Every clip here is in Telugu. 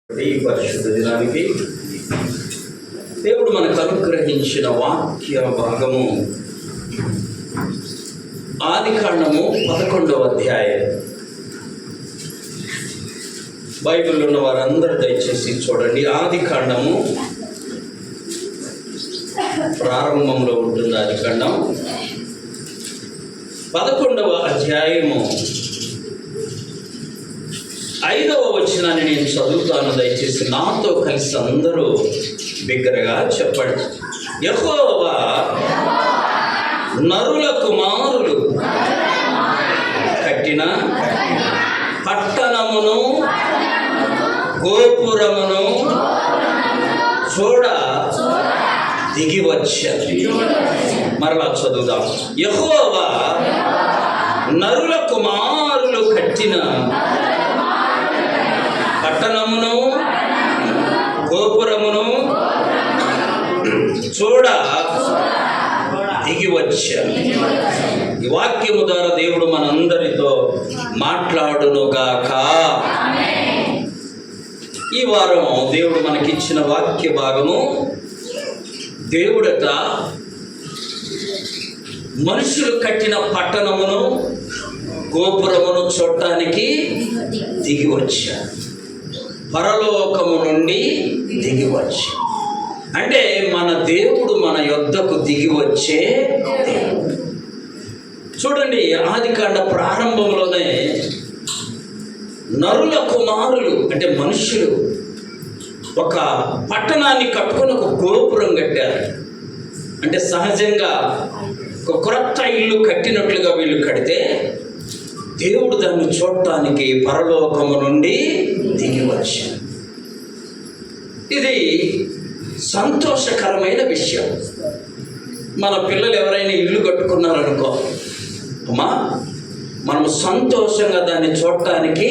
ఈ పరిశుద్ధ దినానికి దేవుడు మనకు అనుగ్రహించిన వాక్య భాగము ఆదికాండము 11వ అధ్యాయం. బైబిల్లో ఉన్న వారందరూ దయచేసి చూడండి. ఆదికాండము ప్రారంభంలో ఉంటుంది. ఆదికాండం 11వ అధ్యాయము 5వ వచనాన్ని నేను చదువుతాను. దయచేసి నాతో కలిసి అందరూ బిగ్గరగా చెప్పండి. యెహోవా నరుల కుమారులు కట్టిన పట్టణమును గోపురమును చూడ దిగి వచ్చారు. మరలా చదువుదాం. యెహోవా నరుల కుమారులు కట్టిన పట్టణమును గోపురమును చూడ దిగి వచ్చారు. ఈ వాక్యము ద్వారా దేవుడు మనందరితో మాట్లాడునుగాక. ఈ వారం దేవుడు మనకిచ్చిన వాక్య భాగము, దేవుడట మనుషులు కట్టిన పట్టణమును గోపురమును చూడటానికి దిగి వచ్చారు. పరలోకము నుండి దిగి వచ్చి, అంటే మన దేవుడు మన యొద్దకు దిగి వచ్చే దేవుడు. చూడండి, ఆదికాండ ప్రారంభంలోనే నరుల కుమారులు అంటే మనుషులు ఒక పట్టణాన్ని కట్టుకొని ఒక గోపురం కట్టారు. అంటే సహజంగా ఒక క్రొత్త ఇల్లు కట్టినట్లుగా వీళ్ళు కడితే దేవుడు దాన్ని చూడటానికి పరలోకము నుండి దిగి వచ్చాడు. ఇది సంతోషకరమైన విషయం. మన పిల్లలు ఎవరైనా ఇల్లు కట్టుకున్నారనుకో, అమ్మా మనం సంతోషంగా దాన్ని చూడటానికి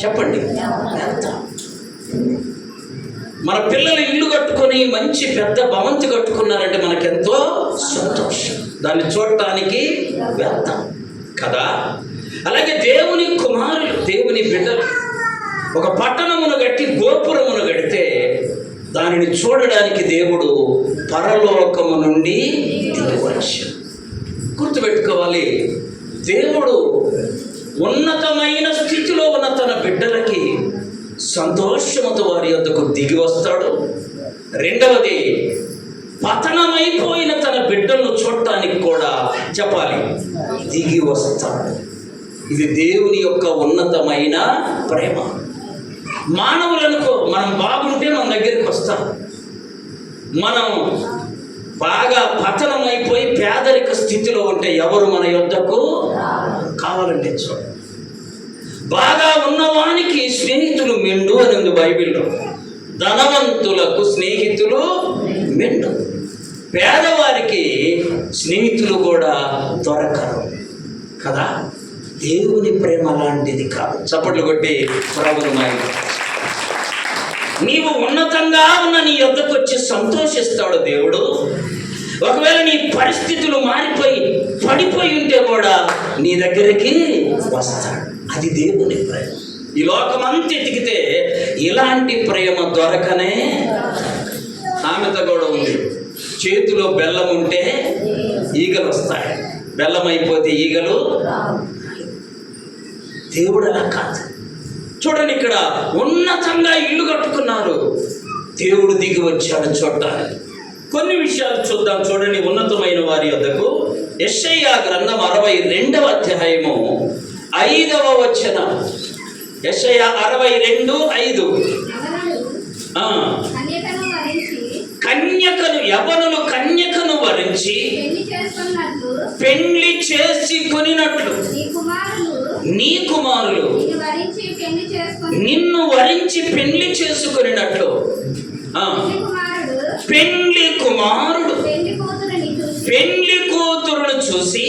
చెప్పండి వెళ్తాం. మన పిల్లలు ఇల్లు కట్టుకొని మంచి పెద్ద భవంతి కట్టుకున్నారంటే మనకెంతో సంతోషం. దాన్ని చూడటానికి వెళ్తాం కదా. అలాగే దేవుని కుమారులు, దేవుని బిడ్డలు ఒక పట్టణమును కట్టి గోపురమును కడితే దానిని చూడడానికి దేవుడు పరలోకము నుండి దిగి వచ్చాడు. గుర్తుపెట్టుకోవాలి, దేవుడు ఉన్నతమైన స్థితిలో ఉన్న తన బిడ్డలకి సంతోషముతో వారి యొద్దకు దిగి వస్తాడు. రెండవది, పతనమైపోయిన తన బిడ్డలను చూడటానికి కూడా చెప్పాలి దిగి వస్తాడు. ఇది దేవుని యొక్క ఉన్నతమైన ప్రేమ. మానవులనుకో, మనం బాగుంటే మన దగ్గరికి వస్తాం. మనం బాగా పతనమైపోయి పేదరిక స్థితిలో ఉంటే ఎవరు మన యొద్దకు కావాలంటే చూడ. బాగా ఉన్నవానికి స్నేహితులు మెండు అని ఉంది బైబిల్లో. ధనవంతులకు స్నేహితులు మెండు, పేదవారికి స్నేహితులు కూడా దొరకరు కదా. దేవుని ప్రేమ లాంటిది కాదు. చప్పట్లు కొట్టి ప్రభువుని మహిమ. నీవు ఉన్నతంగా ఉన్న నీ యొద్దకు వచ్చి సంతోషిస్తాడు దేవుడు. ఒకవేళ నీ పరిస్థితులు మారిపోయి పడిపోయి ఉంటే కూడా నీ దగ్గరికి వస్తాడు. అది దేవుని ప్రేమ. ఈ లోకమంతా ఎతికితే ఇలాంటి ప్రేమ దొరకనే. సామెత కూడా ఉంది, చేతిలో బెల్లం ఉంటే ఈగలు వస్తాయి, బెల్లం అయిపోతే ఈగలు. దేవుడు అలా కాదు. చూడండి, ఇక్కడ ఉన్నతంగా ఇల్లు కట్టుకున్నారు, దేవుడు దిగి వచ్చాడు చూడటానికి. కొన్ని విషయాలు చూద్దాం. చూడండి, ఉన్నతమైన వారి యొద్దకు యెషయా గ్రంథం 62వ అధ్యాయము 5వ వచనం. యెషయా 62:5. కన్యకను, యవనులు కన్యకను వరించి పెళ్లి చేసి కొనినట్లు నీ కుమారులు నిన్ను వరించి పెళ్లి చేసుకున్నట్లు పెళ్లి కుమారుడు పెళ్లి కూతురును చూసి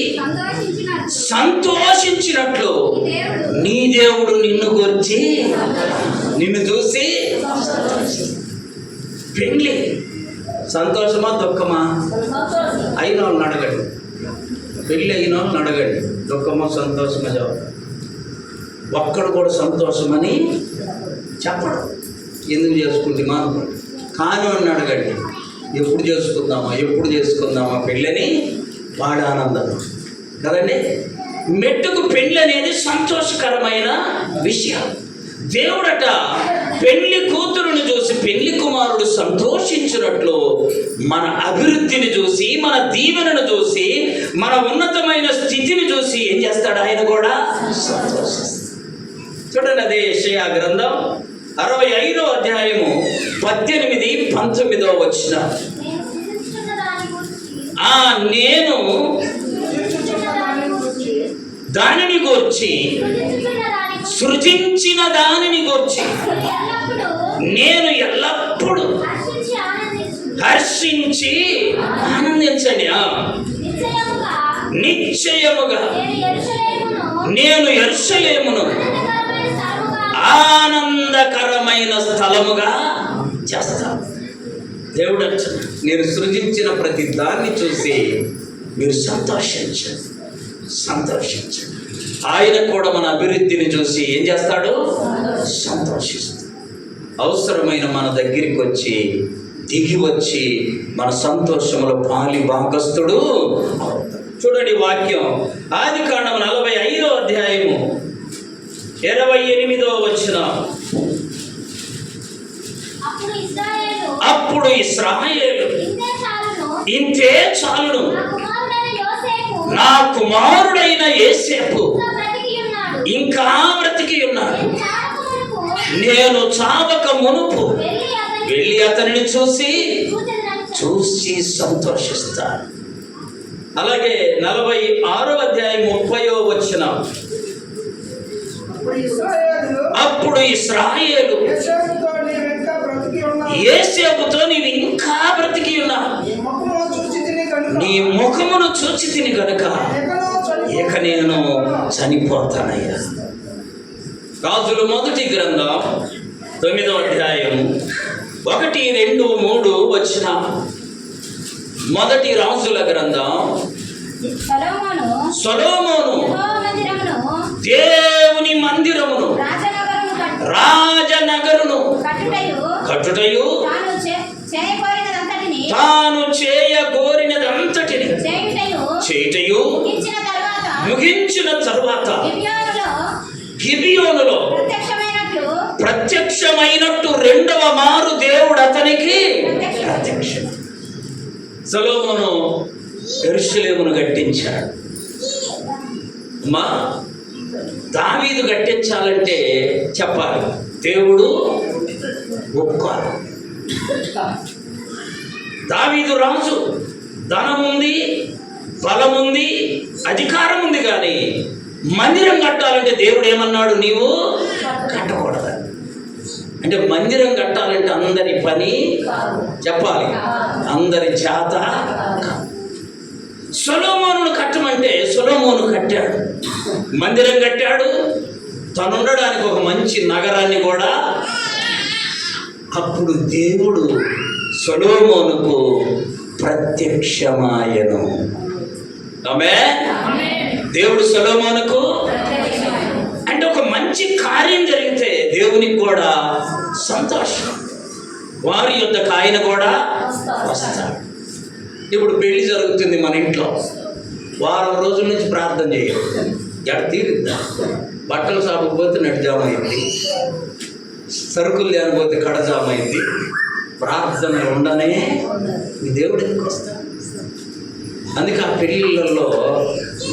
సంతోషించినట్లు నీ దేవుడు నిన్ను గురించి, నిన్ను చూసి పెళ్లి సంతోషమా దుఃఖమా? అయిన వాళ్ళని అడగండి, పెళ్ళి అయిన వాళ్ళని అడగండి, దుఃఖమో సంతోషమో జవాబు. ఒక్కడు కూడా సంతోషమని చెప్పడం. ఎందుకు చేసుకుంటామా అనుకోండి. కాను అని అడగండి, ఎప్పుడు చేసుకుందామా పెళ్ళని, వాడి ఆనందం కదండి. మెట్టుకు పెళ్ళి అనేది సంతోషకరమైన విషయం. దేవుడట పెళ్లి కూతురుని చూసి పెళ్లి కుమారుడు సంతోషించినట్లు మన అభివృద్ధిని చూసి, మన దీవెనను చూసి, మన ఉన్నతమైన స్థితిని చూసి ఏం చేస్తాడు? ఆయన కూడా సంతోషిస్తాడు. చూడండి, అదే యెషయా గ్రంథం 65వ అధ్యాయము 18-19 వచనం. నేను దానిని గూర్చి, సృజించిన దానిని గూర్చి నేను ఎల్లప్పుడూ హర్షించి ఆనందించండి. నిశ్చయముగా నేను యెరూషలేమును ఆనందకరమైన స్థలముగా చేస్తాను. దేవుడు అంటాడు, నేను సృజించిన ప్రతి దాన్ని చూసి మీరు సంతోషించండి. ఆయన కూడా మన అభివృద్ధిని చూసి ఏం చేస్తాడు? సంతోషిస్తాడు. అవసరమైన మన దగ్గరికి వచ్చి, దిగి వచ్చి మన సంతోషంలో పాలి భాగస్థుడు. చూడండి వాక్యం, ఆదికాండం 45వ అధ్యాయము 28వ వచనం. అప్పుడు ఇశ్రాయేలు ఇంతే చాలును, నా కుమారుడైన యోసేపు ఇంకా బ్రతికి ఉన్నాడు. నేను చావక మునుపు వెళ్ళి అతనిని చూసి సంతోషిస్తాను. అలాగే 46వ అధ్యాయం 30వ వచనం. అప్పుడు ఇశ్రాయేలు యోసేపుతో నీవు ఇంకా బ్రతికి ఉన్నావు, నీ ముఖమును చూచి తిని గనుక ఇక నేను చనిపోతానయ్యా. రాజుల మొదటి గ్రంథం 9వ అధ్యాయం 1, 2, 3 వచనం. మొదటి రాజుల గ్రంథం. సొలొమోను దేవుని మందిరమును రాజనగరును కట్టుటయు తాను చేయగోరినదంతటిని చేయుటయు ముగించిన తరువాత గిబియోనులో ప్రత్యక్షమైనట్టు రెండవ మారు దేవుడు అతనికి ప్రత్యక్షం. సొలొమోను యెరూషలేమును కట్టించాడు. దావీదు కట్టించాలంటే చెప్పాలి, దేవుడు ఒప్పుకోవాలి. దావీదు రాజు, ధనముంది, బలముంది, అధికారం ఉంది, కానీ మందిరం కట్టాలంటే దేవుడు ఏమన్నాడు? నీవు కట్టకూడదు. అంటే మందిరం కట్టాలంటే అందరి పని చెప్పాలి, అందరి చేత. సొలొమోనును కట్టమంటే సొలొమోను కట్టాడు, మందిరం కట్టాడు, తను ఉండడానికి ఒక మంచి నగరాన్ని కూడా. అప్పుడు దేవుడు సొలొమోనుకు ప్రత్యక్షమాయను. ఆమేన్. దేవుడు సొలొమోనుకు అంటే ఒక మంచి కార్యం జరిగితే దేవునికి కూడా సంతోషం, వారి యొద్దకు ఆయన కూడా వస్తాడు. ఇప్పుడు పెళ్లి జరుగుతుంది మన ఇంట్లో, వారం రోజుల నుంచి ప్రార్థన చేయాలి, ఎడ తీరుద్దా. బట్టలు సాపకపోతే నడిజామ అయింది, సరుకులు లేకపోతే కడజామ అయింది, ప్రార్థన ఉండనే మీ దేవుడు ఎందుకు వస్తాడు? అందుకే ఆ పెళ్ళిళ్ళల్లో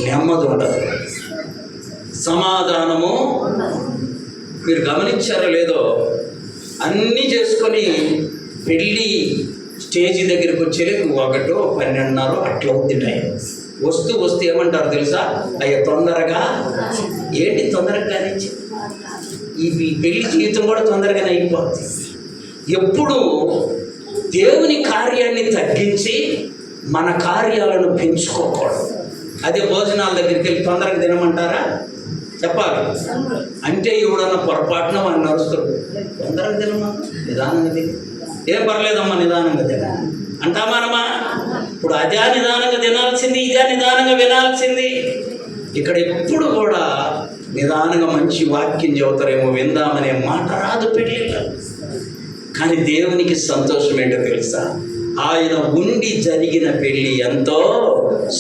నెమ్మది ఉండదు, సమాధానము. మీరు గమనించారో లేదో, అన్నీ చేసుకొని పెళ్ళి స్టేజీ దగ్గరికి వచ్చేది 1, 12:30 అట్లా అవుతుంది టైం. వస్తూ ఏమంటారు తెలుసా? అయ్యా తొందరగా. ఏంటి తొందరగా? ఈ పెళ్లి జీవితం కూడా తొందరగానే అయిపోతుంది. ఎప్పుడు దేవుని కార్యాన్ని తగ్గించి మన కార్యాలను పెంచుకోకూడదు. అదే భోజనాల దగ్గరికి వెళ్ళి తొందరగా తినమంటారా? చెప్పాలి. అంటే ఎవడన్నా పొరపాటున వాడిని నడుస్తారు, తొందరగా తినమా, నిదానంగా తిని, ఏం పర్లేదమ్మా నిదానంగా తిన అంటామానమా? ఇప్పుడు అదే నిదానంగా తినాల్సింది, ఇదే నిదానంగా వినాల్సింది. ఇక్కడ ఎప్పుడు కూడా నిదానంగా మంచి వాక్యం చెబుతారేమో విందామనే మాట రాదు పెళ్ళిళ్ళు. కానీ దేవునికి సంతోషం ఏంటో తెలుసా? ఆయన ఉండి జరిగిన పెళ్ళి ఎంతో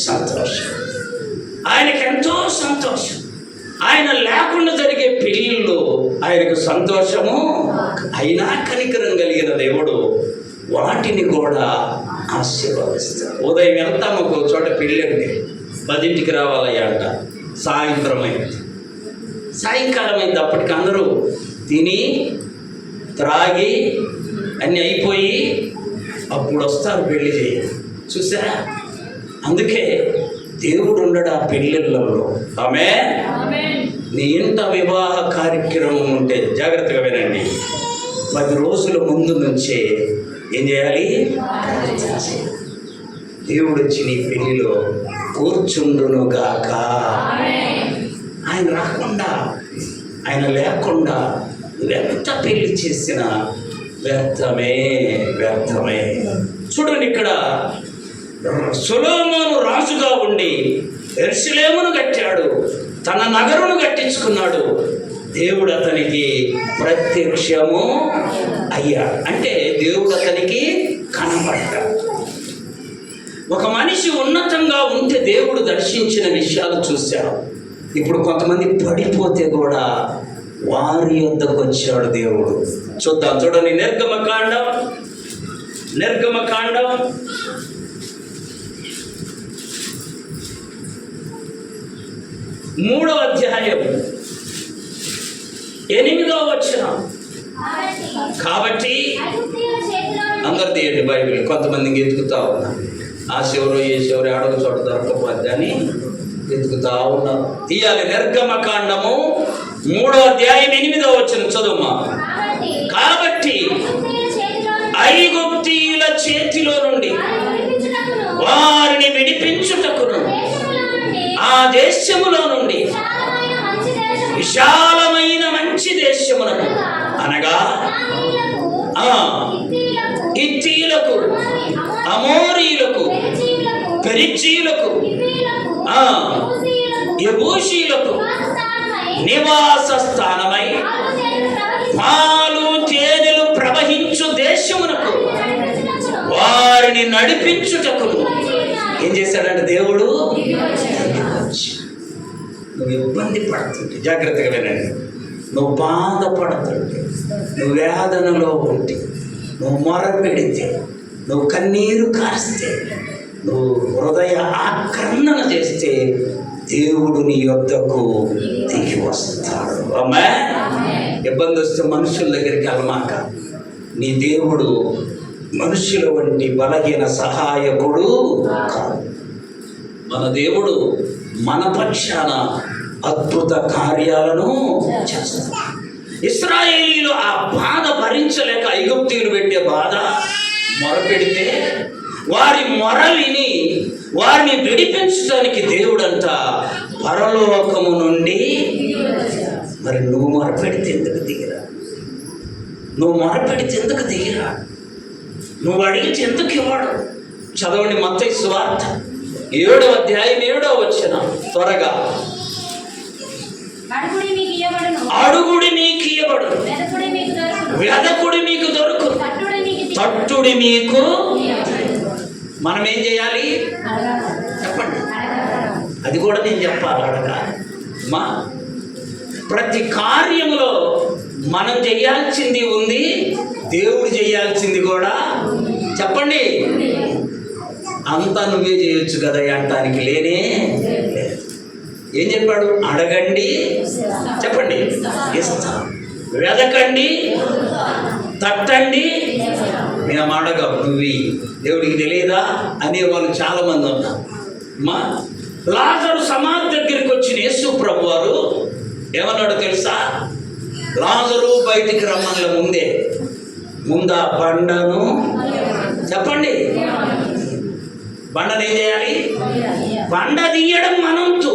సంతోషం. ఆయనకి ఎంతో సంతోషం. ఆయన లేకుండా జరిగే పెళ్ళిళ్ళు ఆయనకు సంతోషము. అయినా కనికరం కలిగిన దేవుడు వాటిని కూడా ఆశీర్వదిస్తాడు. ఉదయం వెళ్తాము ఒక చోట పెళ్ళండి, 10ంటికి రావాలయ్యా అంట. సాయంత్రం అయింది, సాయంకాలం అయింది. అప్పటికి అందరూ తిని త్రాగి అన్నీ అయిపోయి అప్పుడు వస్తారు పెళ్లి చేయ. చూసారా? అందుకే దేవుడు ఉండడు ఆ పెళ్ళిళ్ళలో. ఆమె నీ ఇంట వివాహ కార్యక్రమం ఉంటే జాగ్రత్తగా వినండి. 10 రోజుల ముందు నుంచే ఏం చేయాలి? దేవుడు వచ్చి నీ పెళ్లిలో కూర్చుండునుగాక. ఆయన రాకుండా, ఆయన లేకుండా నువ్వెంత పెళ్లి చేసినా వ్యర్థమే, వ్యర్థమే. చూడండి, ఇక్కడ సొలొమోను రాజుగా ఉండి యెరూషలేమును కట్టాడు, తన నగరును కట్టించుకున్నాడు. దేవుడు అతనికి ప్రత్యక్షము అయ్యాడు. అంటే దేవుడు అతనికి కనబడ్డాడు. ఒక మనిషి ఉన్నతంగా ఉంటే దేవుడు దర్శించిన విషయాలు చూశాడు. ఇప్పుడు కొంతమంది పడిపోతే కూడా వారి యొద్దకు వచ్చాడు దేవుడు. చూద్దాం, చూడండి. నిర్గమకాండం 3వ అధ్యాయం 8వ వచనం. కాబట్టి అందరు తీయండి బైబిల్. కొంతమందికి ఎత్తుకుతా ఉన్నా, ఆ శివరు ఏ శివరు అడుగు చోట దొరకపోద్ది అని ఎత్తుకుతా ఉన్నారు. తీయాలి. నిర్గమకాండము 3వ అధ్యాయం 8వ వచనం చదువుమా. కాబట్టి ఐగుప్తీయుల చేతిలో నుండి వారిని విడిపించుటకును ఆ దేశములో నుండి విశాలమైన మంచి దేశమునకు, అనగా హిత్తీయులకు, అమోరీయులకు, పెరిజ్జీయులకు, యెబూసీయులకు నివాస స్థానమై పాలు తేనెలు ప్రవహించు దేశమునకు వారిని నడిపించుటకు ఏం చేశాడంటే దేవుడు, నువ్వు ఇబ్బంది పడుతుంటే జాగ్రత్తగా వినండి, నువ్వు బాధపడుతుంటే, నువ్వు వేదనలో ఉంటే, నువ్వు మొర పెడితే, నువ్వు కన్నీరు కాస్తే, నువ్వు హృదయ ఆక్రందన చేస్తే దేవుడు నీ యొద్దకు దిగి వస్తాడు. అమ్మా, ఇబ్బంది వస్తే మనుషుల దగ్గరికి వెళ్ళమాక. నీ దేవుడు మనుషుల వంటి బలహీన సహాయకుడు కాదు. మన దేవుడు మన పక్షాన అద్భుత కార్యాలను చేస్తాడు. ఇశ్రాయేలీయులు ఆ బాధ భరించలేక ఐగుప్తీయులు పెట్టే బాధ మొరపెడితే వారి మొర విని వారిని విడిపించడానికి దేవుడంట పరలోకము నుండి. మరి నువ్వు మొరపెడితే ఎందుకు దిగిరా? నువ్వు మొరపెడితే ఎందుకు దిగిరా? నువ్వు అడిగితే ఎందుకు ఇవ్వడు? చదవండి మత్తయి సువార్త 7వ అధ్యాయం 7వ వచనం. త్వరగా. అడుగుడి మీకు ఇయ్యబడును, వెదకుడి మీకు దొరుకును, తట్టుడి మీకు. మనం ఏం చేయాలి చెప్పండి? అది కూడా నేను చెప్పాలి. అడగాలి. మా ప్రతి కార్యములో మనం చేయాల్సింది ఉంది, దేవుడు చేయాల్సింది కూడా. చెప్పండి. అంతా నువ్వే చేయొచ్చు కదా అంటానికి లేనే. ఏం చెప్పాడు? అడగండి, చెప్పండి, ఇస్తా. వెదకండి, తట్టండి. మేము అడగం, నువ్వు దేవుడికి తెలియదా అనేవాళ్ళు చాలామంది ఉన్నారు. మా లాజరు సమాధి దగ్గరికి వచ్చిన యేసు ప్రభు వారు ఏమన్నాడు తెలుసా? లాజరు బయటికి రమ్మన్న ముందా బండను, చెప్పండి, బండను ఏం చేయాలి? బండ తీయడం మనంతు.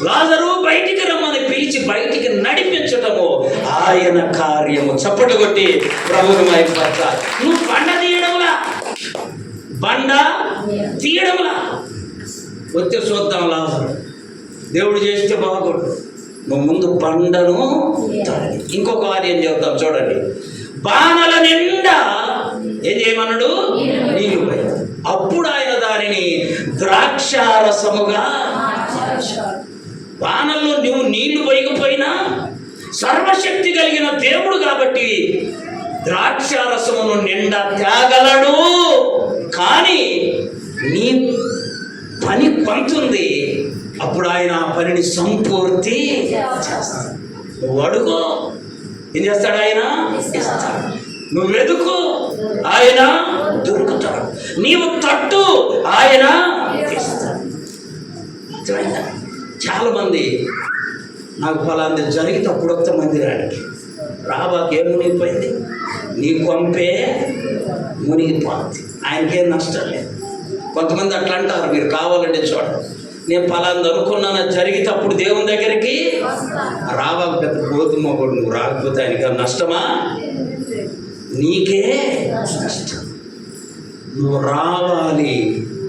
లాజరు బయటికి రమ్మని పిలిచి బయటికి నడిపించటము ఆయన కార్యము. చప్పట్లు కొట్టి ప్రభువును మహిమపరచాలి. నువ్వు బండ తీయడంలా, బండ తీయడంలా. వచ్చే చూద్దాం. లాజరు దేవుడు చేస్తే బాగుండు. నువ్వు ముందు బండను తొలగి. ఇంకొక కార్యం చెబుతాం చూడండి. బాణల నిండా ఏం చేయమన్నాడు? నీళ్లు పోయి. అప్పుడు ఆయన దానిని ద్రాక్షారసముగా. బాణల్లో నువ్వు నీళ్లు పోయకపోయినా సర్వశక్తి కలిగిన దేవుడు కాబట్టి ద్రాక్షారసమును నిండా తేగలడు. కానీ నీ పని కొంతుంది, అప్పుడు ఆయన ఆ పనిని సంపూర్తి చేస్తాడు. నువ్వు అడుగు, ఏం చేస్తాడు? ఆయన ఇస్తాడు. నువ్వు వెతుకు, ఆయన దొరుకుతాడు. నీవు తట్టు, ఆయన ఇస్తాడు. చాలా మంది నాకు ఫలాంది జరిగితే అప్పుడు వస్తా మందిరానికి రాబాకి ఏం మునిగిపోయింది, నీ కొంపే మునిగిపోతుంది, ఆయనకేం నష్టం లేదు. కొంతమంది అట్లా అంటారు, మీరు కావాలంటే చూడండి, నేను ఫలాంది అనుకున్నాను జరిగితే అప్పుడు దేవుని దగ్గరికి రాబాకు పెద్ద గోధుమ కూడా నువ్వు రాకపోతే ఆయనకి నష్టమా? నీకే నష్టం. నువ్వు రావాలి,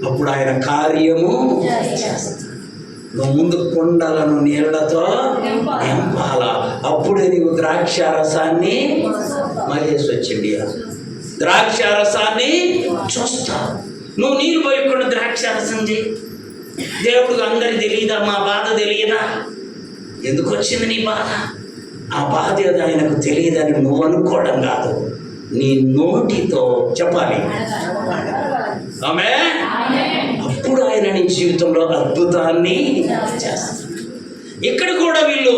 అప్పుడు ఆయన కార్యము చేస్తాడు. నువ్వు ముందు కుండలను నీళ్లతో నింపాలా, అప్పుడే నీవు ద్రాక్షారసాన్ని మళ్ళేసి వచ్చింది. ద్రాక్షారసాన్ని చూస్తా. నువ్వు నీళ్ళు పోయకుండా ద్రాక్షారసం చేయి. దేవుడికి అందరికి తెలియదా? మా బాధ తెలియదా? ఎందుకు వచ్చింది నీ బాధ? ఆ బాధ ఏదో ఆయనకు తెలియదని నువ్వు అనుకోవడం కాదు, నీ నోటితో చెప్పాలి. ఆమేన్. అప్పుడు ఆయన నీ జీవితంలో అద్భుతాన్ని చేస్తాడు. ఇక్కడ కూడా వీళ్ళు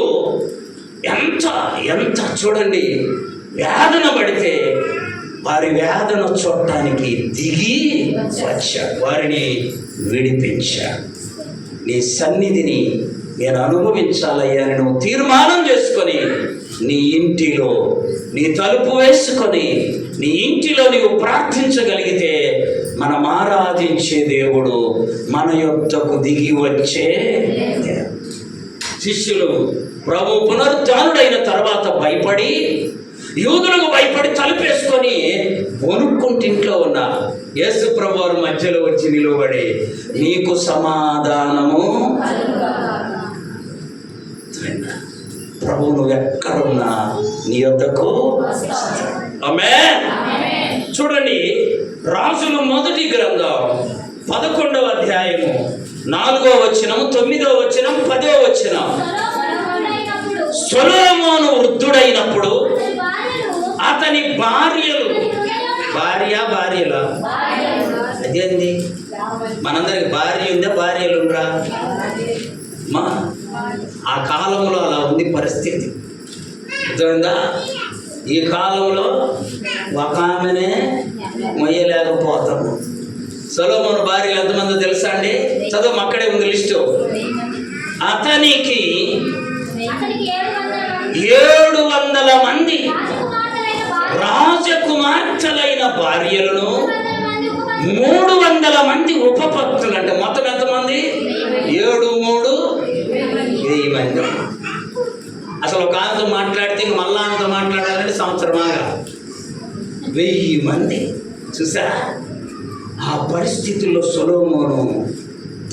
ఎంత ఎంత చూడండి, వేదన పడితే వారి వేదన చూడటానికి దిగి వచ్చాడు, వారిని విడిపించాడు. నీ సన్నిధిని నేను అనుభవించాలయ్యా అని నువ్వు తీర్మానం చేసుకొని నీ ఇంటిలో నీ తలుపు వేసుకొని నీ ఇంటిలో నీవు ప్రార్థించగలిగితే మనం ఆరాధించే దేవుడు మన యొద్దకు దిగి వచ్చే. శిష్యులు ప్రభు పునరుద్ధానుడైన తర్వాత భయపడి, యూదులకు భయపడి తలుపేసుకొని వణుక్కుంటింట్లో ఉన్నారు. యేసు ప్రభు వారు మధ్యలో వచ్చి నిలబడి, నీకు సమాధానము. ప్రభు నువ్వు ఎక్కడున్నా నీ యొద్దకు. ఆమేన్. చూడండి, రాజుల మొదటి గ్రంథం 11వ అధ్యాయము 4వ వచనం, 9వ వచనం, 10వ వచనం. సొలొమోను వృద్ధుడైనప్పుడు అతని భార్యలు, భార్యలా అదేంది? మనందరికి భార్య ఉందా? భార్యలు ఉండరా? మా ఆ కాలంలో అలా ఉంది పరిస్థితి. అర్థమైందా? ఈ కాలంలో ఒక ఆమెనే మొయ్యలేకపోతాము. సొలొమోను భార్యలు ఎంతమందో తెలుసా అండి? చదువు, అక్కడే ఉంది లిస్టు. అతనికి 700 మంది రాజకుమార్తెలైన భార్యలను, 300 మంది ఉపపత్తులు. అంటే మొత్తం ఎంతమంది? 7 3 1000 మంది. అసలు ఒక ఆమెతో మాట్లాడితే ఇంక మళ్ళా ఆమెతో మాట్లాడాలంటే సంవత్సరమాగా 1000 మంది. చూసా? ఆ పరిస్థితుల్లో సొలొమోను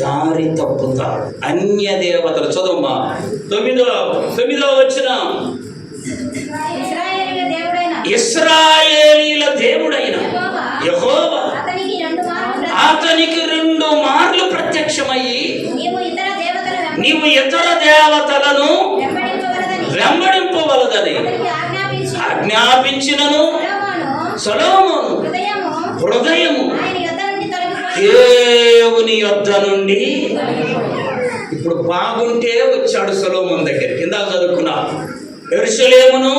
దారి తప్పుతాడు. అన్య దేవతలు. చదువుమా 9వ వచనం. ఇశ్రాయేలీల దేవుడైన యెహోవా అతనికి 2 మార్లు ప్రత్యక్షమయ్యి, నీవు ఇతర దేవతలను వెంబడింపవలదని ఆజ్ఞాపించినను సొలొమోను హృదయము దేవుని యొద్ద నుండి. ఇప్పుడు బాగుంటే వచ్చాడు సొలొమోను దగ్గరికి. ఇందాక చదువుకున్నా, యెరూషలేమును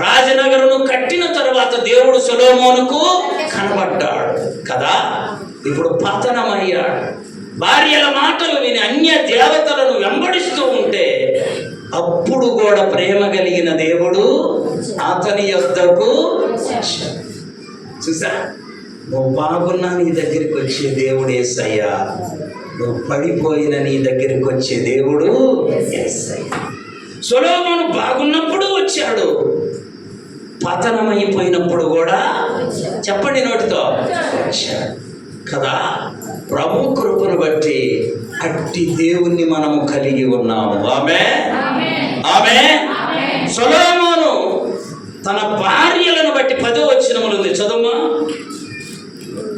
రాజనగరును కట్టిన తర్వాత దేవుడు సొలొమోనుకు కనబడ్డాడు కదా. ఇప్పుడు పతనమయ్యాడు. భార్యల మాటలు విని అన్య దేవతలను వెంబడిస్తూ ఉంటే అప్పుడు కూడా ప్రేమ కలిగిన దేవుడు అతని యొద్దకు. చూసా? నువ్వు బాగున్నా నీ దగ్గరికి వచ్చే దేవుడు యేసయ్యా, నువ్వు పడిపోయిన నీ దగ్గరికి వచ్చే దేవుడు యేసయ్య. సొలొమోను బాగున్నప్పుడు వచ్చాడు, పతనమైపోయినప్పుడు కూడా చెప్పండి నోటితో వచ్చాడు కదా. ప్రభు కృపను బట్టి అట్టి దేవుణ్ణి మనము కలిగి ఉన్నాము. ఆమేన్. ఆమేన్. సొలొమోను తన భార్యలను బట్టి 10వ వచనములో ఉంది, చదువుమా.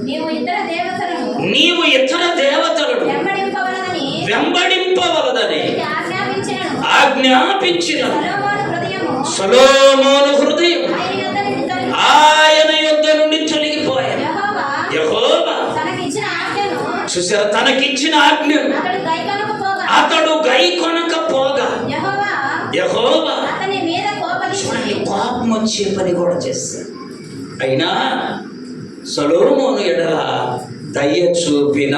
నీవు ఇతర దేవతలను వెంబడింపవలదని ఆజ్ఞాపించిన సొలొమోను హృదయం ఆయన యొద్ద నుండి తొలగిపోయాడు. యెహోవా చూసారా, తనకిచ్చిన ఆజ్ఞను అతడు గైకొనకపోగా యెహోవా చూడండి, కోపం వచ్చే పని కూడా చేస్తాడు. అయినా సొలొమోను ఎడల దయ చూపిన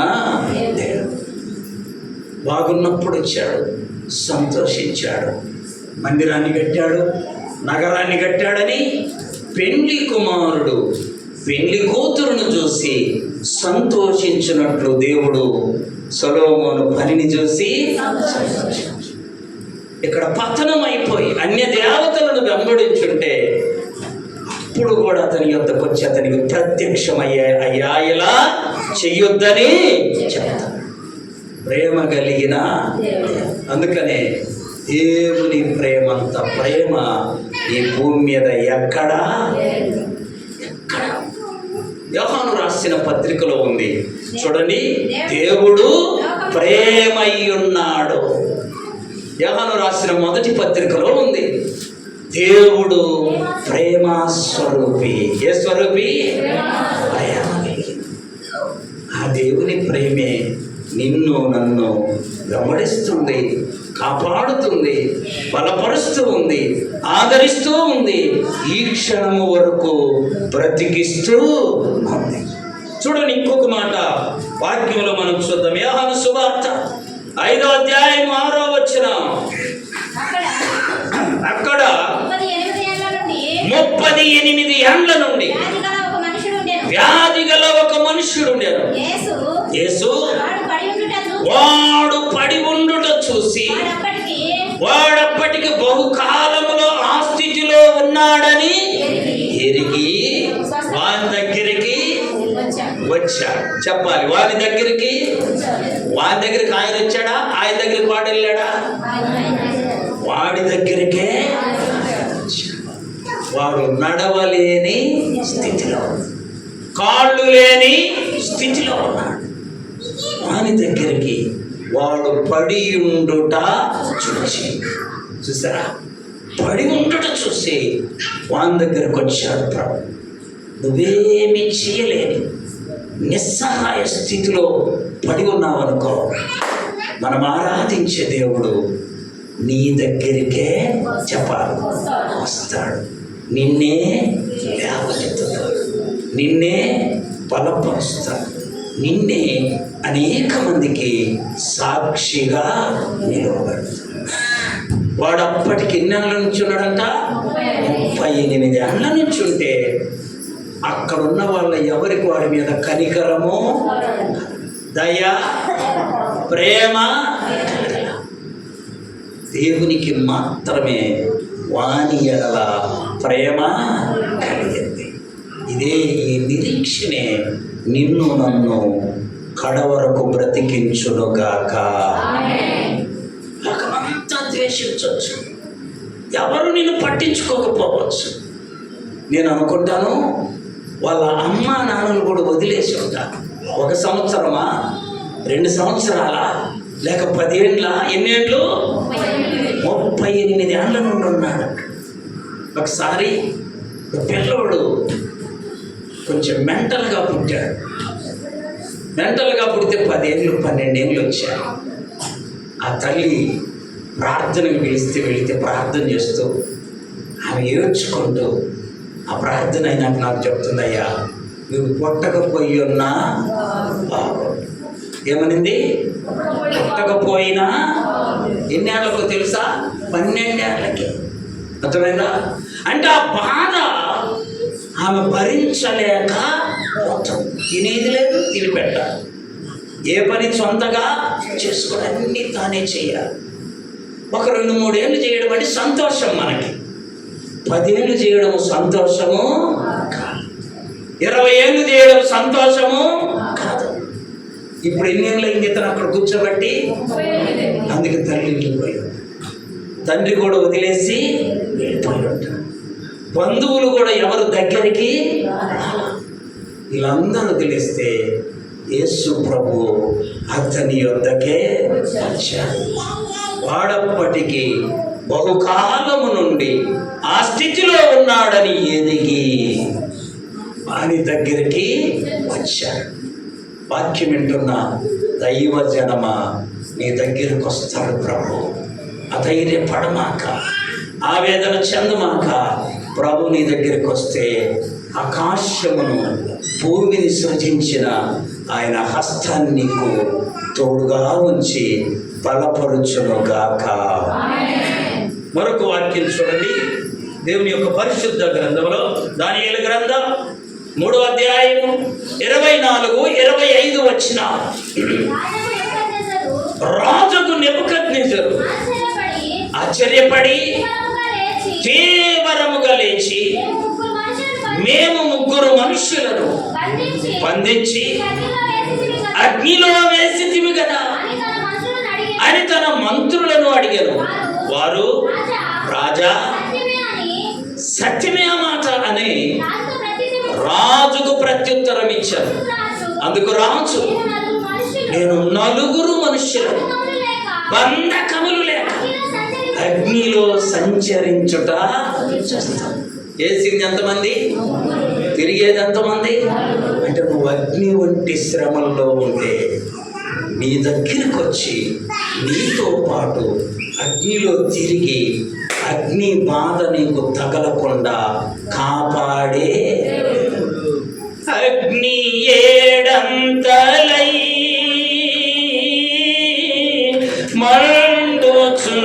దేవుడు. బాగున్నప్పుడు వచ్చాడు, సంతోషించాడు, మందిరాన్ని కట్టాడు, నగరాన్ని కట్టాడని పెండ్లి కుమారుడు పెండ్లి కూతురును చూసి సంతోషించినట్లు దేవుడు సొలొమోను పనిని చూసి సంతోషించాడు. ఇక్కడ పతనం అయిపోయి అన్య దేవతలను వెంబడించుంటే అప్పుడు కూడా అతని యొద్దకు వచ్చి అతనికి ప్రత్యక్షమయ్యా ఇలా చెయ్యొద్దని చెప్తాడు. ప్రేమ కలిగిన, అందుకనే దేవుని ప్రేమంత ప్రేమ ఈ భూమి మీద ఎక్కడా యోహాను రాసిన పత్రికలో ఉంది చూడండి. దేవుడు ప్రేమయ్యున్నాడు. యోహాను రాసిన మొదటి పత్రికలో ఉంది, దేవుడు ప్రేమ స్వరూపి. ఏ స్వరూపి? ప్రేమ. ఆ దేవుని ప్రేమే నిన్ను నన్ను గమనిస్తుంది, కాపాడుతుంది, బలపరుస్తూ ఉంది, ఆదరిస్తూ ఉంది, ఈ క్షణము వరకు బ్రతికిస్తూ ఉంది. చూడండి, ఇంకొక మాట వాక్యంలో మనం చూద్దాం. యోహాను సువార్త 5వ అధ్యాయం 6వ వచనం. అక్కడ 38 ఏండ్ల నుండి వ్యాధి గల ఒక మనుష్యుడు ఉండేను. యేసు వాడు పడి ఉండుట చూసి వాడప్పటికి బహుకాలములో ఆ స్థితిలో ఉన్నాడని ఎరిగి వాని దగ్గరికి వచ్చాడు. చెప్పాలి, వాని దగ్గరికి ఆయన వచ్చాడా? ఆయన దగ్గరికి వాడు వెళ్ళాడా? వాడి దగ్గరికే వాడు నడవలేని స్థితిలో, కాళ్ళు లేని స్థితిలో ఉన్నాడు. వాని దగ్గరికి వాడు పడి ఉండుట చూసారా, పడి ఉండుట చూసి వాని దగ్గరకు వచ్చాడు. ప్రభు, నువ్వేమీ చేయలేని నిస్సహాయ స్థితిలో పడి ఉన్నావనుకో, మనం ఆరాధించే దేవుడు నీ దగ్గరికే చెప్పాలి వస్తాడు. నిన్నే లేవనెత్తుతాడు, నిన్నే బలపరుస్తాడు, నిన్నే అనేక మందికి సాక్షిగా నిలవబడతాడు. వాడు అప్పటికి ఎన్ని ఏళ్ళ నుంచి ఉన్నాడంట? 38 ఏళ్ళ నుంచి ఉంటే అక్కడున్న వాళ్ళ ఎవరికి వాడి మీద కనికరము, దయ, ప్రేమ, దేవునికి మాత్రమే వాని ఎడల ప్రేమ కలిగింది. ఇదే ఈ నిరీక్షనే నిన్ను నన్ను కడవరకు బ్రతికించునుగాక. లోకమంతా ద్వేషించవచ్చు, ఎవరు నిన్ను పట్టించుకోకపోవచ్చు. నేను అనుకుంటాను వాళ్ళ అమ్మా నాన్నలు కూడా వదిలేసి ఉంటారు. 1 సంవత్సరమా, 2 సంవత్సరాలా, లేక 10 ఏళ్ళ, ఎన్ని ఏళ్ళు? 38 ఏళ్ళ నుండి ఉన్నాడు. ఒకసారి పిల్లవాడు కొంచెం మెంటల్గా పుట్టాడు. మెంటల్గా పుడితే 10 ఏళ్ళు 12 ఏళ్ళు వచ్చాయి. ఆ తల్లి ప్రార్థనకు వెళితే ప్రార్థన చేస్తూ ఆమె ఏడ్చుకుంటూ ఆ ప్రార్థన అయినాక నాకు చెప్తుంది, అయ్యా నువ్వు పుట్టకపోయి ఉన్నా బాగు. ఏమనింది? పుట్టకపోయినా ఎన్ని ఏళ్ళకో తెలుసా? 12 ఏళ్ళకి. అర్థమైందా? అంటే ఆ బాధ ఆమె భరించలేక తినేది లేదు, తిని పెట్టాలి, ఏ పని సొంతగా చేసుకొని అన్నీ తానే చేయాలి. ఒక 2-3 ఏళ్ళు చేయడం అంటే సంతోషం మనకి, 10 ఏళ్ళు చేయడం సంతోషము కాదు, 20 ఏళ్ళు చేయడం సంతోషము కాదు. ఇప్పుడు ఎన్ని ఏళ్ళు అయింది ఇతను అక్కడ కూర్చోబట్టి? అందుకే తల్లి వెళ్ళిపోయాడు. తండ్రి కూడా వదిలేసి వెళ్ళిపోయి ఉంటాడు. బంధువులు కూడా ఎవరు దగ్గరికి, వీళ్ళందరూ వదిలేస్తే యేసు ప్రభు అతని యొద్దకే వచ్చాడు. వాడప్పటికి బహుకాలము నుండి ఆ స్థితిలో ఉన్నాడని ఎదిగి వాని దగ్గరికి వచ్చాడు. వాక్యం వింటున్న దైవ జనమా, నీ దగ్గరకు వస్తాడు ప్రభు. అధైర్యపడమాక, ఆవేదన చెందమాక. ప్రభు నీ దగ్గరికి వస్తే ఆకాశమును భూమిని సృజించిన ఆయన హస్తాన్ని నీకు తోడుగా ఉంచి బలపరుచునుగాక. మరొక వాక్యం చూడండి, దేవుని యొక్క పరిశుద్ధ గ్రంథంలో దానియేలు గ్రంథం 3వ అధ్యాయము 24-25 వచనాలు. రాజుకు నెబుకద్నెజరు ఆశ్చర్యపడి తీవ్రముగా లేచి, మేము 3 మనుష్యులను బంధించి అగ్నిలో వేసితివి కదా అని తన మంత్రులను అడిగారు. వారు, రాజా సత్యమే మాట అని రాజుకు ప్రత్యుత్తరం ఇచ్చారు. అందుకు రాజు, నేను 4 మనుష్యులను బంధకములు లేక అగ్నిలో సంచరించుట చేస్తాను. వేసింది ఎంతమంది, తిరిగేది ఎంతమంది? అంటే నువ్వు అగ్ని వంటి శ్రమల్లో ఉంటే నీ దగ్గరకు వచ్చి నీతో పాటు అగ్నిలో తిరిగి అగ్ని బాధ నీకు తగలకుండా కాపాడే అగ్ని ఏడంతలై మండుచుండినను,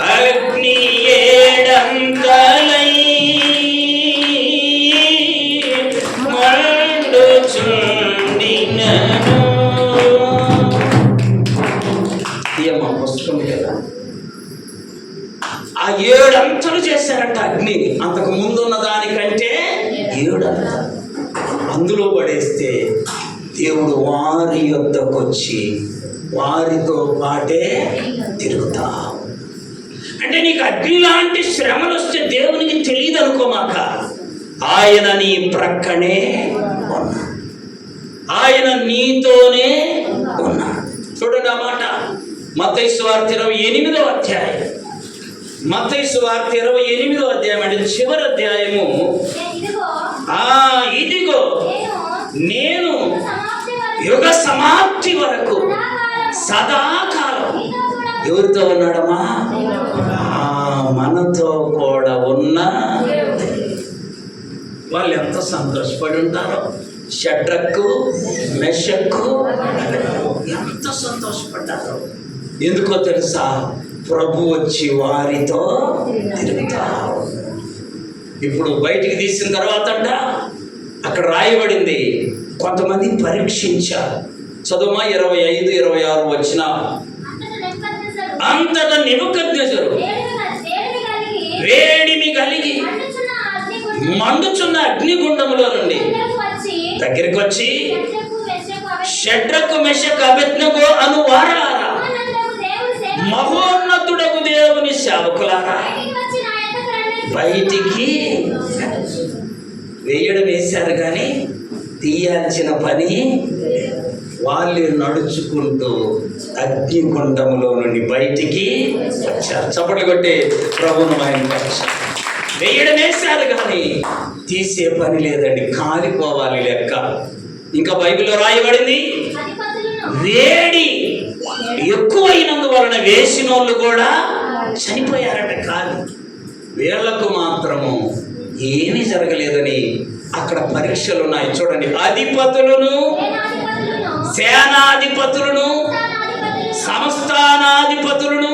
అగ్ని ఏడంతలై మండుచుండినను. ఏమా పుస్తకం కదా, ఆ 7 అంతలు చేశారంట అగ్ని. అంతకు ముందు ఉన్న దానికంటే 7 అంతలు అందులో పడేస్తే దేవుడు వారి యొద్దకు వచ్చి వారితో పాటే తిరుగుతా. అంటే నీకు అగ్ని లాంటి శ్రమలు వస్తే దేవునికి తెలియదు అనుకోమాక. ఆయన నీ ప్రక్కనే ఉన్నాడు, ఆయన నీతోనే ఉన్నాడు. చూడండి ఆ మాట, మత్తయి సువార్త 28వ అధ్యాయం. మత్తయి సువార్త 28వ అధ్యాయం అంటే చివరి అధ్యాయము. ఇదిగో నేను యుగ సమాప్తి వరకు సదాకాలం ఎవరితో ఉన్నాడమ్మా? మనతో కూడా ఉన్న. వాళ్ళు ఎంత సంతోషపడి ఉంటారో. షడ్రకు మెషక్కు ఎంత సంతోషపడ్డారో. ఎందుకో తెలుసా? ప్రభు వచ్చి వారితో తిరుగుతారు. ఇప్పుడు బయటికి తీసిన తర్వాత అక్కడ రాయబడింది, కొంతమంది పరీక్షించారు. చదువుమా 25-26 వచ్చిన. అంతటా నెబుకద్నెజరు వేడిమి కలిగి మండుచున్న అగ్నిగుండములో నుండి దగ్గరికి వచ్చి, షడ్రకు మెషకు అబేద్నెగో అను వారలారా, మహోన్నతుడకు దేవుని సేవకులారా, బయటికి వేయడం వేశారు కానీ తీయాల్సిన పని వాళ్ళు నడుచుకుంటూ అగ్నిగుండములో నుండి బయటికి వచ్చారు. చప్పట్లు కొట్టి ప్రభువును మహిమపరచారు. వేయడం వేశారు కానీ తీసే పని లేదండి, కాలిపోవాలి లెక్క. ఇంకా బైబిల్లో రాయబడింది, వేడి ఎక్కువైనందువలన వేసిన వాళ్ళు కూడా చనిపోయారట. కాదు, వీళ్లకు మాత్రము ఏమీ జరగలేదని అక్కడ పరీక్షలు ఉన్నాయి. చూడండి, అధిపతులను, సేనాధిపతులను, సంస్థానాధిపతులను,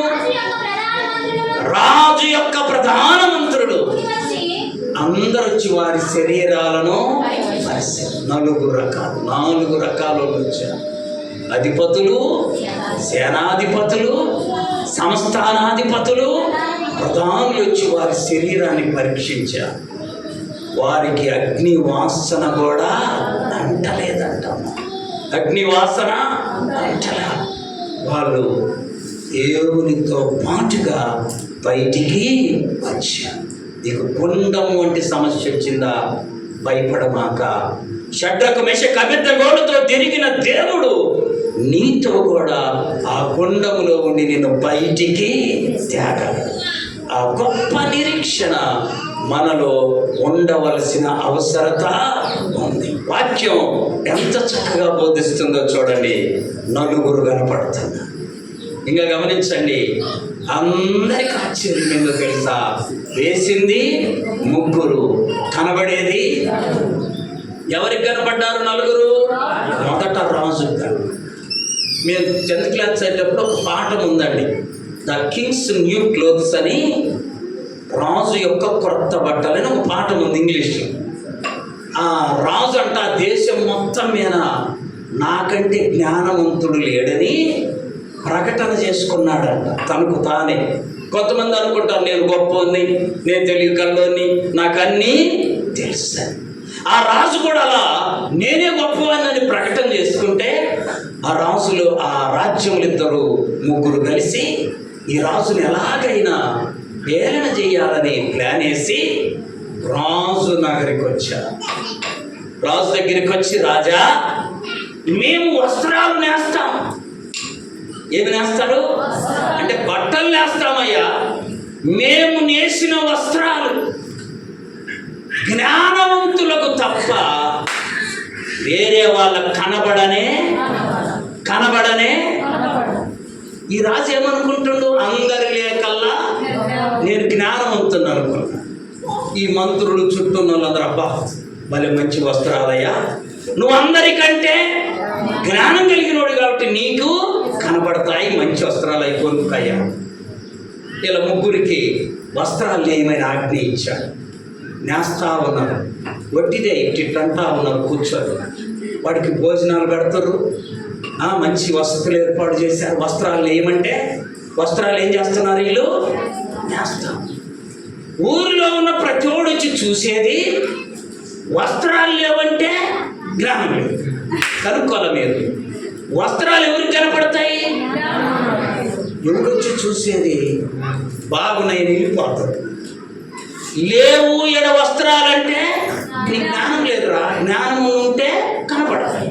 రాజు యొక్క ప్రధాన మంత్రులు అందరూ వచ్చి వారి శరీరాలను 4 రకాలు వచ్చారు. అధిపతులు, సేనాధిపతులు, సంస్థానాధిపతులు, ప్రధానులు వచ్చి వారి శరీరాన్ని పరీక్షించారు. వారికి అగ్ని వాసన కూడా అంటలేదంట. అగ్ని వాసన అంటలే. వాళ్ళు దేవునితో పాటుగా బయటికి వచ్చారు. నీకు కుండం వంటి సమస్య వచ్చిందా? భయపడమాక. షడ్రకు మెషకు అబేద్నెగోలతో తిరిగిన దేవుడు నీతో కూడా ఆ కుండములో ఉండి నిన్ను బయటికి తేగలడు. ఆ గొప్ప నిరీక్షణ మనలో ఉండవలసిన అవసరత ఉంది. వాక్యం ఎంత చక్కగా బోధిస్తుందో చూడండి. నలుగురు కనపడుతున్నారు. ఇంకా గమనించండి, అందరికి ఆశ్చర్యం ఏందో తెలుసా? వేసింది ముగ్గురు, కనబడేది ఎవరికి కనపడ్డారు? నలుగురు. మొదట రాజు. మేము 10th క్లాస్ చదివేటప్పుడు ఒక పాఠం ఉందండి, ద కింగ్స్ న్యూ క్లోత్స్ అని, రాజు యొక్క క్రొత్త బట్టలని ఒక పాఠం ఉంది ఇంగ్లీష్లో. ఆ రాజు అంట దేశం మొత్తం మీద నాకంటే జ్ఞానవంతుడు లేడని ప్రకటన చేసుకున్నాడంట తనకు తానే. కొంతమంది అనుకుంటారు నేను గొప్పని, నేను తెలివికల్లోని, నాకు అన్నీ తెలుసు. ఆ రాజు కూడా అలా నేనే గొప్పవాడిని ప్రకటన చేసుకుంటే ఆ రాజులు, ఆ రాజ్యములు ముగ్గురు కలిసి ఈ రాజుని ఎలాగైనా ఏలన చేయాలని ప్లాన్ వేసి రాజు నగరికి వచ్చారు. రాజు దగ్గరికి వచ్చి, రాజా మేము వస్త్రాలు నేస్తాం. ఏమి నేస్తాడు అంటే బట్టలు నేస్తామయ్యా. మేము నేసిన వస్త్రాలు జ్ఞానవంతులకు తప్ప వేరే వాళ్ళకు కనబడనే. ఈ రాజు ఏమనుకుంటుండు? అందరి లేకల్లా నేను జ్ఞానవంతుని అనుకున్నా. ఈ మంత్రులు చుట్టూ వాళ్ళందరూ, అబ్బా భలే మంచి వస్త్రాలయ్యా, నువ్వు అందరికంటే జ్ఞానం కలిగినోడు కాబట్టి నీకు కనబడతాయి, మంచి వస్త్రాలు అయిపోనుకయ్యా. ఇలా ముగ్గురికి వస్త్రాలు ఏమైనా ఆజ్ఞ ఇచ్చాడు. నేస్తా ఉన్నారు, వడ్డీదే ఇట్టిట్టంటా ఉన్నారు కూర్చొని. వాడికి భోజనాలు పెడతారు, మంచి వసతులు ఏర్పాటు చేశారు. వస్త్రాలు ఏమంటే వస్త్రాలు ఏం చేస్తున్నారు వీళ్ళు? నేస్తాం. ఊరిలో ఉన్న ప్రతివాడు వచ్చి చూసేది వస్త్రాలు లేవంటే జ్ఞానం లేదు. కనుక్కోవాలి మీరు, వస్త్రాలు ఎవరికి కనపడతాయి? ఎవరొచ్చి చూసేది బాగున్నాయని వెళ్ళిపోతారు. లేవు ఎడ వస్త్రాలంటే నీ జ్ఞానం లేదురా. జ్ఞానం ఉంటే కనపడతాయి.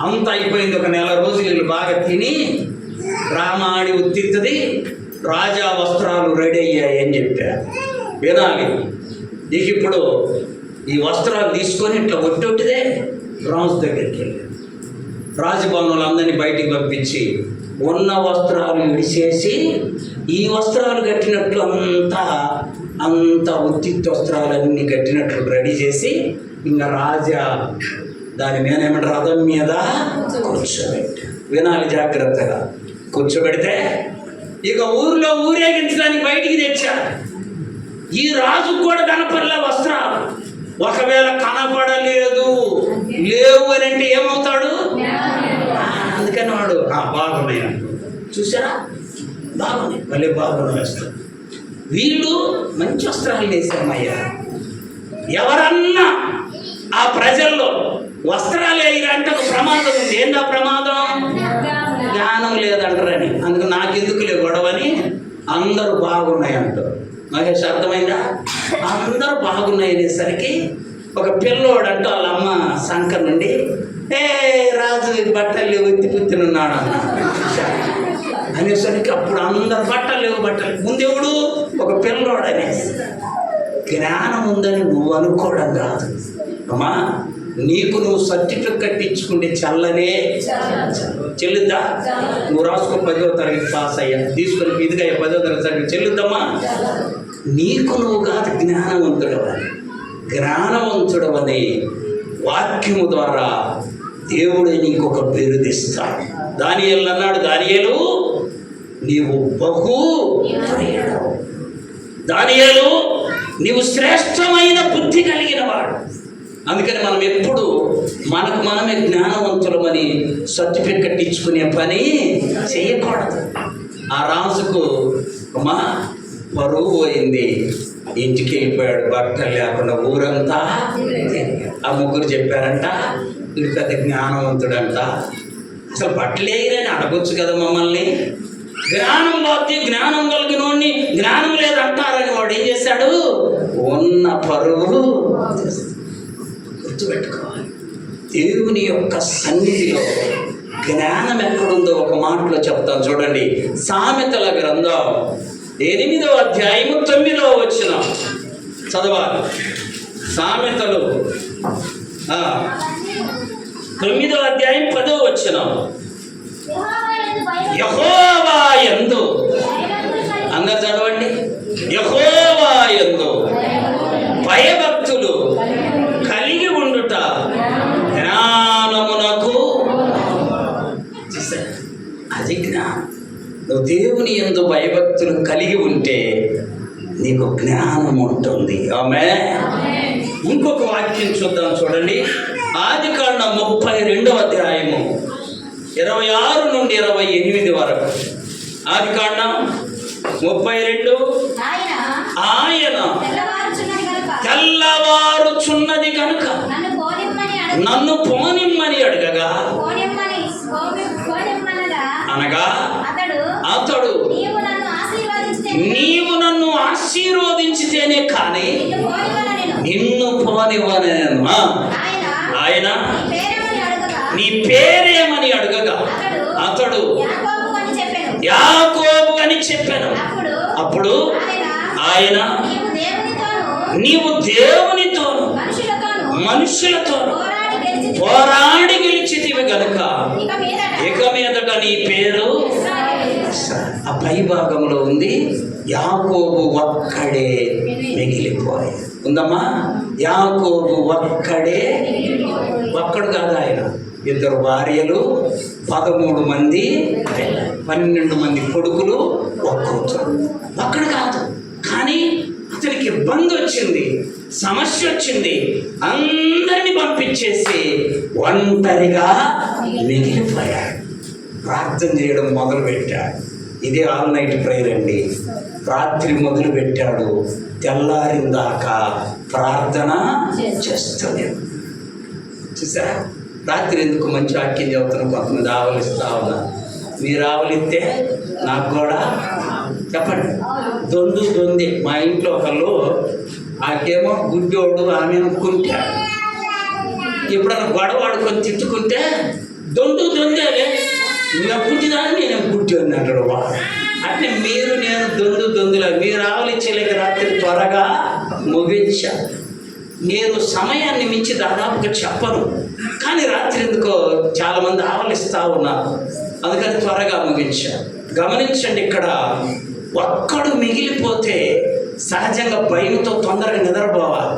అంత అయిపోయింది. ఒక నెల రోజులు వీళ్ళు బాగా తిని రామాడి ఉత్తిత్తది, రాజా వస్త్రాలు రెడీ అయ్యాయి అని చెప్పారు. వినాలి. ఇక ఇప్పుడు ఈ వస్త్రాలు తీసుకొని ఇట్లా ఒట్టొట్టిదే రాజు దగ్గరికి వెళ్ళారు. రాజభవనంలో అందరినీ బయటికి పంపించి ఉన్న వస్త్రాలు విడిచేసి ఈ వస్త్రాలు కట్టినట్లు అంత ఉత్తిత్తి వస్త్రాలన్నీ కట్టినట్లు రెడీ చేసి ఇంకా రాజా దాని మీద ఏమంటారు, రథం మీద కూర్చోబెట్టి. వినాలి జాగ్రత్తగా. కూర్చోబెడితే ఇక ఊరిలో ఊరేగించడానికి బయటికి తెచ్చారు. ఈ రాజు కూడా కనపడలే వస్త్రాలు. ఒకవేళ కనపడలేదు, లేవు అని అంటే ఏమవుతాడు? అందుకని వాడు బాగున్నాయి చూసారా, బాగున్నాయి, మళ్ళీ బాగున్నాయి వస్త్రాలు. వీళ్ళు మంచి వస్త్రాలు వేసామయ్యా. ఎవరన్నా ఆ ప్రజల్లో వస్త్రాలు వేయరంటే ఒక ప్రమాదం ఉంది. ఏంటా ప్రమాదం? జ్ఞానం లేదంటారని. అందుకు నాకెందుకు లేవు గొడవని అందరూ బాగున్నాయి అంటారు. మహేష్ అర్థమైందా? అందరూ బాగున్నాయి అనేసరికి ఒక పిల్లోడు అంటూ వాళ్ళ అమ్మ శంకర్ నుండి, రాజు బట్టలు లేవు, ఎత్తిపుత్తినున్నాడు అన్న అనేసరికి అప్పుడు అందరు బట్టలు లేవు, బట్టలు ముందెవడు? ఒక పిల్లోడు అనేసి. జ్ఞానం ఉందని నువ్వు అనుకోవడం కాదు అమ్మా. నీకు నువ్వు సర్టిఫికెట్ ఇచ్చుకుంటే చల్లనే చెల్లుద్దా? నువ్వు రాసుకో 10వ తరగతి పాస్ అయ్యా, తీసుకొని ఇదిగా 10వ తరగతి చెల్లుద్దమ్మా. నీకు నువ్వు కాదు జ్ఞానవంతుడవని. జ్ఞానవంతుడవని వాక్యము ద్వారా దేవుడే నీకు ఒక బిరుదిస్తాడు. దానియేలు అన్నాడు, దానియేలు నీవు బహు ప్రియుడవు, దానియేలు నీవు శ్రేష్టమైన బుద్ధి కలిగిన వాడు. అందుకని మనం ఎప్పుడు మనకు మనమే జ్ఞానవంతులమని సర్టిఫికెట్ ఇచ్చుకునే పని చేయకూడదు. ఆ రాజుకు అమ్మా పరువు పోయింది, ఇంటికి వెళ్ళిపోయాడు బట్టలు లేకుండా. ఊరంతా ఆ ముగ్గురు చెప్పారంట, వీడు పెద్ద జ్ఞానవంతుడంట, అసలు బట్టలేయరని అడగొచ్చు కదా మమ్మల్ని. జ్ఞానం బాధ్య జ్ఞానం కలిగినోడిని జ్ఞానం లేదంటారని వాడు ఏం చేశాడు? ఉన్న పరువు గుర్తుపెట్టుకోవాలి. దేవుని యొక్క సన్నిధిలో జ్ఞానం ఎక్కడుందో ఒక మాటలో చెప్తాను చూడండి. సామెతల గ్రంథం 8వ అధ్యాయము 9వ వచనం చదవాలి. సామెతలు 9వ అధ్యాయం 10వ వచనం. యెహోవా యందు, అందరు చదవండి, యెహోవా యందు భయభక్తులు కలిగి ఉండుట జ్ఞానమునకు. అది జ్ఞానం. నువ్వు దేవుని యందు భయభక్తులు కలిగి ఉంటే నీకు జ్ఞానం ఉంటుంది. ఆమేన్. ఇంకొక వాక్యం చూద్దాం చూడండి. ఆదికాండం 32వ అధ్యాయము 26 నుండి 28 వరకు. ఆదికాండం 32. ఆయన తెల్లవారుచున్నది కనుక నన్ను పోనిమ్మని అడగగా, అనగా అతడు నీవు నన్ను ఆశీర్వదించితేనే కానీ నిన్ను పోనివ్వనేను. ఆయన నీ పేరేమని అడగగా అతడు యాకోబు అని చెప్పాను. అప్పుడు ఆయన నీవు దేవునితోను మనుషులతోను పోరాడి గెలిచితివి గనుక ఇక మీదట నీ పేరు. ఆ పై భాగంలో ఉంది యాకోబు ఒక్కడే మిగిలిపోయి ఉందమ్మా. యాకోబు ఒక్కడే, ఒక్కడు కాదు ఆయన, 2 భార్యలు, 13 మంది, 12 మంది కొడుకులు, ఒక్క కూతురు. ఒక్కడు కాదు, కానీ అతనికి ఇబ్బంది వచ్చింది, సమస్య వచ్చింది. అందరినీ పంపించేసి ఒంటరిగా మిగిలిపోయాడు. ప్రార్థన చేయడం మొదలు పెట్టాడు. ఇదే ఆల్ నైట్ ప్రేయర్ అండి. రాత్రి మొదలు పెట్టాడు, తెల్లారిందాకా ప్రార్థన చేస్తూనే. చూసారా, రాత్రి ఎందుకు మంచి వాక్యం చెబుతున్నాం. కొంతమంది ఆవలిస్తా ఉన్నా. మీరు ఆవలిస్తే నాకు కూడా చెప్పండి. దొంది మా ఇంట్లో ఒకళ్ళు ఆకేమో గుడ్డోడు, ఆమె కుంటాడు. ఎప్పుడన్నా గొడవ ఆడుకొని తిట్టుకుంటే దొందేలే పుట్టిదాన్ని నేను గుడ్డి అన్నాడు వాడు. అంటే మీరు నేను దొందులా మీరు ఆవలించలేక రాత్రి త్వరగా ముగించా. నేను సమయాన్ని మించి దాదాపుగా చెప్పను, కానీ రాత్రి ఎందుకో చాలామంది ఆవలిస్తూ ఉన్నారు, అందుకని త్వరగా ముగించా. గమనించండి, ఇక్కడ ఒక్కడు మిగిలిపోతే సహజంగా భయంతో తొందరగా నిద్రపోవాలి,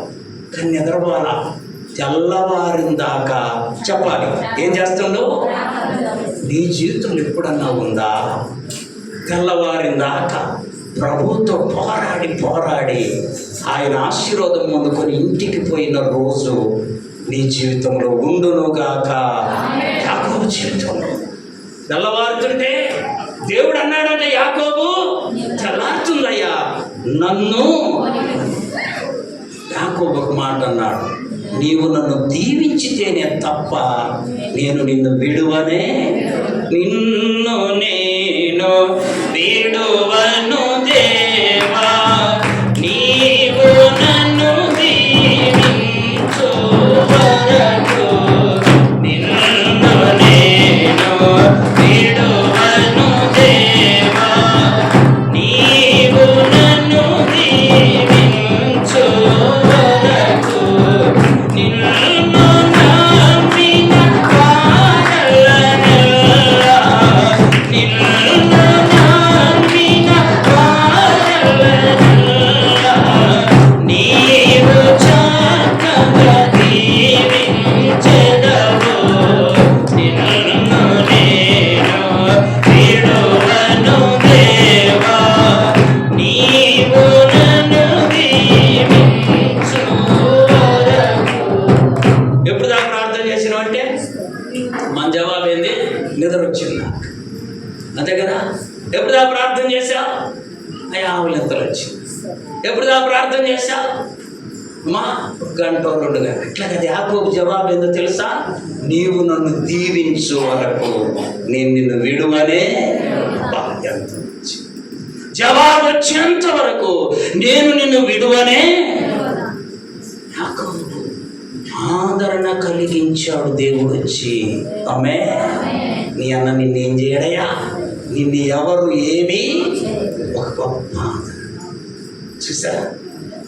కానీ నిద్రపోవాలా. తెల్లవారిందాకా చెప్పాలి. ఏం చేస్తుండో నీ జీవితంలో ఎప్పుడన్నా ఉందా? తెల్లవారిందాకా ప్రభువుతో పోరాడి ఆయన ఆశీర్వాదం పొందుకొని ఇంటికి పోయిన రోజు నీ జీవితంలో ఉండునుగాక. యాకోబు జీవితంలో తెల్లవారుతుంటే దేవుడు అన్నాడంటే, యాకోబు తెల్లారుతుందయ్యా నన్ను. యాకోబు ఒక మాట అన్నాడు, నీవు నన్ను దీవించితేనే తప్ప నేను నిన్ను విడువనే. నిన్ను నేను విడువను దేవా, నీవు నన్ను దీవించు వరకు నిన్ను నేను విడువను దేవా, నీవు నన్ను దీవించు వరకు నిన్ను నమ్మిన వారలనెల్లా, నిన్ను నమ్మిన వారలనెల్లా నీవు చక్కగా దీవించెదవు. నిన్ను నేను విడువను దేవా, నీవు నన్ను దీవించు వరకు. ఎప్పుడు దాకా ప్రార్థన చేసినావు అంటే మన జవాబు ఏంది? నిద్ర వచ్చింది నాకు, అంతే కదా. ఎప్పుడు దాకా ప్రార్థన చేశావు? ఆవులింతలు వచ్చింది. ఎప్పుడు దాకా ప్రార్థన చేశావు? మా గంట 2 గంటలు అట్లా కదా. యాకోబు జవాబు ఏందో తెలుసా? నీవు నన్ను దీవించు వరకు నేను నిన్ను విడువనే. జవాబు వచ్చేంత వరకు నేను నిన్ను విడువనే. యాకోబు ఆదరణ కలిగించాడు దేవుడు వచ్చి. ఆమె నీ అన్న నిన్నేం చేయడయా, నిన్ను ఎవరు ఏమి. ఒక గొప్ప చూసారా?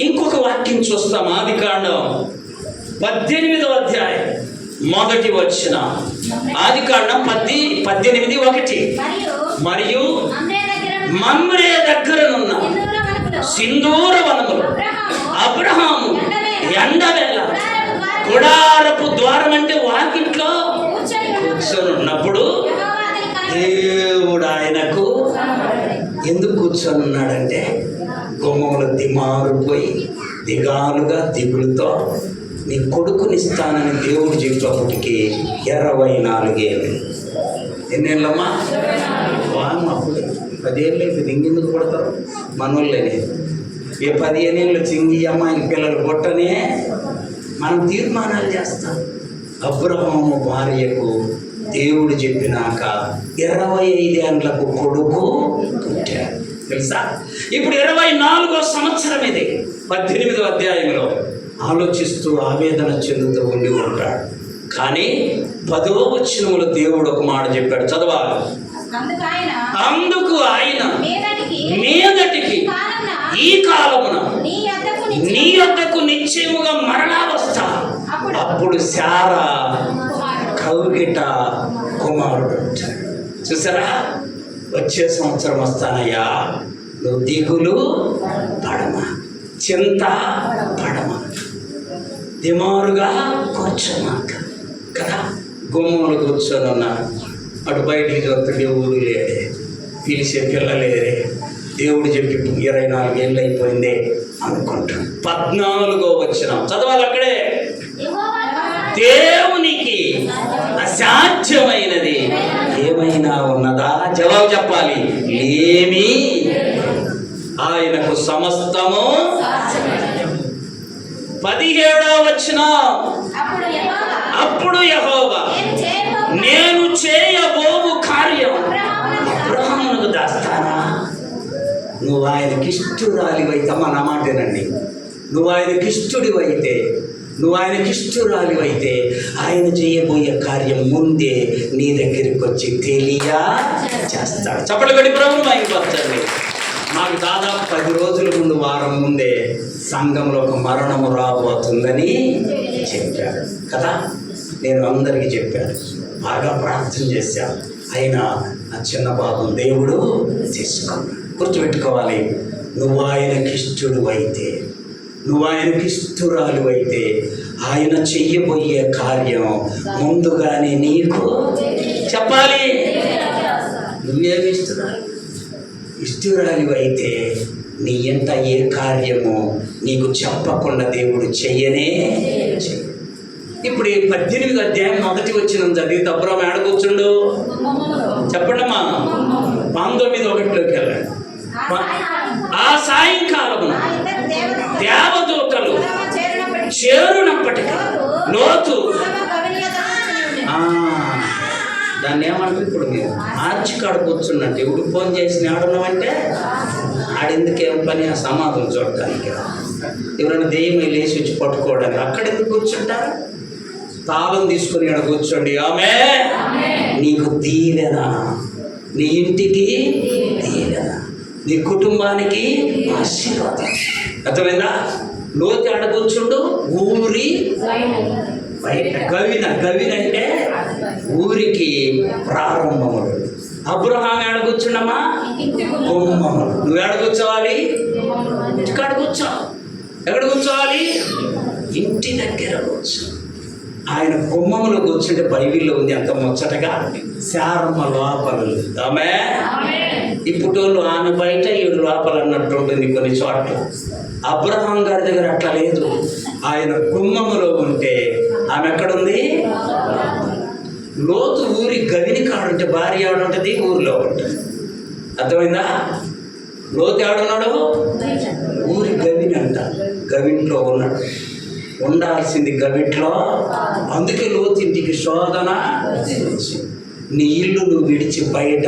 ఇంకొక వాక్యం చూస్తాం. ఆదికాండం 18వ అధ్యాయం 1వ వచనం. ఆదికాండం 18:1. మరియు మమ్రే దగ్గరనున్న సింధూర వనములు అబ్రహాము ఎండవేళ గుడారపు ద్వారం అంటే వాకిట్లో కూర్చొని ఉన్నప్పుడు దేవుడు ఆయనకు ఎందుకు కూర్చొని ఉన్నాడంటే, గుమ్మములు దిమారుపోయి దిగాలుగా దిగులుతో నీ కొడుకునిస్తానని దేవుడు చెప్పేప్పటికి 24 ఏళ్ళు. ఎన్నేళ్ళమ్మా? అప్పుడు 10 ఏళ్ళు అయిపోయింది. ఇంకెందుకు పడతారు మనోళ్ళనే? ఏ 15 ఏళ్ళు చింగి అమ్మాయికి పిల్లలు పుట్టనే మనం తీర్మానాలు చేస్తాం. అబ్రహాము భార్యకు దేవుడు చెప్పినాక 25 ఏళ్ళకు కొడుకు పుట్టాడు తెలుసా? ఇప్పుడు 24వ సంవత్సరం ఇది. 18వ అధ్యాయంలో ఆలోచిస్తూ ఆవేదన చెందుతూ ఉండి ఉంటాడు. కానీ 10వ వచనంలో దేవుడు ఒక మాట చెప్పాడు, చదవాలి. అందుకు ఆయన మీదటికి ఈ కాలమున నీ యొద్దకు నిశ్చయముగా మరలా వస్తా. అప్పుడు శారా కౌగిట కుమారుడు వచ్చాడు. చూసారా? వచ్చే సంవత్సరం వస్తానయ్యా, నువ్వు దిగులు పడమా, చింత పడమా, దిమారుగా కూర్చోమాక కదా. గుమ్మలు కూర్చొని ఉన్నాడు. అటు బయటికి చూస్తుంటే ఊరు లేడే, పిలిచే పిల్లలేరే. దేవుడు చెప్పి 24 ఏళ్ళు అయిపోయిందే అనుకుంటాడు. 14వ వచనం చదవాలి అక్కడే. దేవునికి అసాధ్యమైనది ఏమైనా ఉన్నదా? జవాబు చెప్పాలి. ఏమీ. ఆయనకు సమస్తము. 17వ వచనం. అప్పుడు యెహోవా నేను చేయబోవు కార్యం అబ్రహామునకు దాస్తానా? నువ్వు ఆయనకి ఇష్టురాలివైతే, నా మాటేనండి, నువ్వు ఆయనకి ఇష్టుడివైతే, నువ్వు ఆయనకి ఇష్టురాలివైతే ఆయన చేయబోయే కార్యం ముందే నీ దగ్గరికి వచ్చి తెలియచేస్తాడు. చప్పట్లు కొట్టి ప్రభువును మహిమపరచండి. మాకు దాదాపు 10 రోజుల ముందు, వారం ముందే సంఘంలో ఒక మరణము రాబోతుందని చెప్పాడు కదా. నేను అందరికీ చెప్పాను, బాగా ప్రార్థన చేశాను. అయినా ఆ చిన్న బాబు దేవుడు తీసుకున్నాడు. గుర్తుపెట్టుకోవాలి, నువ్వు ఆయనకి ఇష్టడు అయితే, నువ్వు ఆయనకి ఇష్టరాలు అయితే ఆయన చెయ్యబోయే కార్యం ముందుగానే నీకు చెప్పాలి. నువ్వేమి ఇష్టరాలు అయితే నీ ఎంత ఏ కార్యము నీకు చెప్పకుండా దేవుడు చెయ్యనే చెయ్య. ఇప్పుడు 18వ అధ్యాయం 1వ వచనం చదివితే అబ్రహాము ఏడ కూర్చుండు చెప్పండమ్మా. 19:1లోకి వెళ్ళండి. ఆ సాయంకాలమున దేవదూతలు చేరునప్పటికీ లోతు దాన్ని ఏమంటారు ఇప్పుడు మీరు ఆర్చి కాడ కూర్చున్నట్టు. ఇప్పుడు ఫోన్ చేసి ఆడున్నామంటే ఆడెందుకేం పని? ఆ సమాధులు చూడటానికి. ఎవరైనా దెయ్యం లేచి వచ్చి పట్టుకోవడానికి అక్కడ ఎందుకు కూర్చుంటారు? తాళం తీసుకుని ఆడ కూర్చోండి. ఆమె నీకు దీవెన, నీ ఇంటికి దీవెన, నీ కుటుంబానికి ఆశీర్వాదం. అర్థమైందా? లోతు ఆడ కూర్చుండు ఊరి బయట. గవిన అంటే ఊరికి ప్రారంభములు. అబ్రహాము ఏడ కూర్చుండమ్మా? గుమ్మములు. నువ్వు ఏడ కూర్చోవాలి? ఇంటికాడ కూర్చో. ఎక్కడ కూర్చోవాలి? ఇంటి దగ్గర కూర్చో. ఆయన గుమ్మములో కూర్చుంటే బైబిల్లో ఉంది అంత ముచ్చటగా. శారమ్మ లోపల. ఆమె ఇప్పుడు ఆమె బయట ఈడు లోపల అన్నట్టు ఉంటుంది కొన్ని చోట్ల. అబ్రహాం గారి దగ్గర అట్లా లేదు. ఆయన గుమ్మములో ఉంటే ఆమె ఎక్కడుంది? లోతు ఊరి గవిని కాడుంటే భార్య ఆడుంటుంది, ఊరిలో ఉంటుంది. అర్థమైందా? లోతు ఆడున్నాడు ఊరి గవిని అంట. గవింట్లో ఉన్నాడు. ఉండాల్సింది గవింట్లో. అందుకే లోతింటికి శోధన వచ్చింది. నీ ఇల్లు నువ్వు విడిచి బయట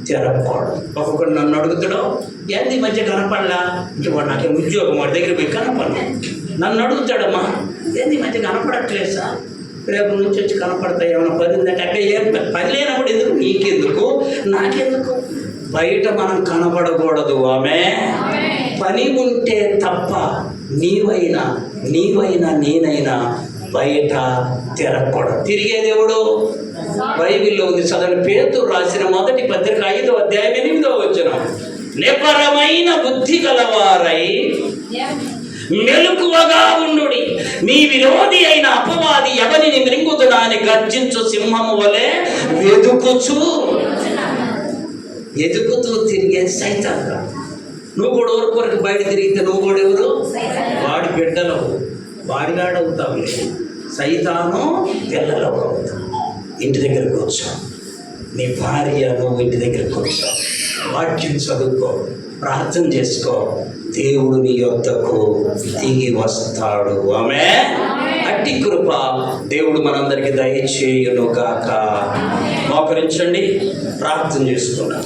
తిరగకూడదు. ఒక్కొక్కడు నన్ను అడుగుతాడు, ఏంది ఈ మధ్య కనపడలా అంటే వాడు నాకేం ఉద్యోగం, వాడి దగ్గర పోయి కనపడలే. నన్ను అడుగుతాడమ్మా, ఏంది ఈ మధ్య కనపడట్లేదు సార్, రేపు నుంచి వచ్చి కనపడతాయి, ఏమైనా పని ఉందంటే అక్కడ ఏం పని లేనప్పుడు ఎందుకు, నీకెందుకు నాకెందుకు. బయట మనం కనపడకూడదు. ఆమె పని ఉంటే తప్ప నీవైనా నేనైనా బయట తిరగకూడదు. తిరిగేది ఎవడు? బైబిల్లో ఉంది, చదవని. పేతురు రాసిన మొదటి పత్రిక 5వ అధ్యాయం 8వ వచనం. నిపరమైన బుద్ధి గలవారై మెలకువగా ఉండుడి. మీ విరోధి అయిన అపవాది ఎవరిని మృంగుతుడాని గర్జించు సింహము వలె ఎదుగుతూ తిరిగే సైతాన్గా. నువ్వు కూడా ఊరికొరకు బయట తిరిగితే నువ్వు కూడా ఎవరు? వాడి బిడ్డలు, వాడిగాడవుతావులే. సైతాను పిల్లలు అవుతావు. ఇంటి దగ్గరకు వచ్చావు, నీ భార్య నువ్వు ఇంటి దగ్గరకు వచ్చావు, వాక్యం చదువుకో, ప్రార్థన చేసుకో, దేవుడు నీ యొద్దకు దిగి వస్తాడు. ఆమె అట్టి కృప దేవుడు మనందరికీ దయచేయును గాక. మోకరించండి, ప్రార్థన చేసుకున్నాం.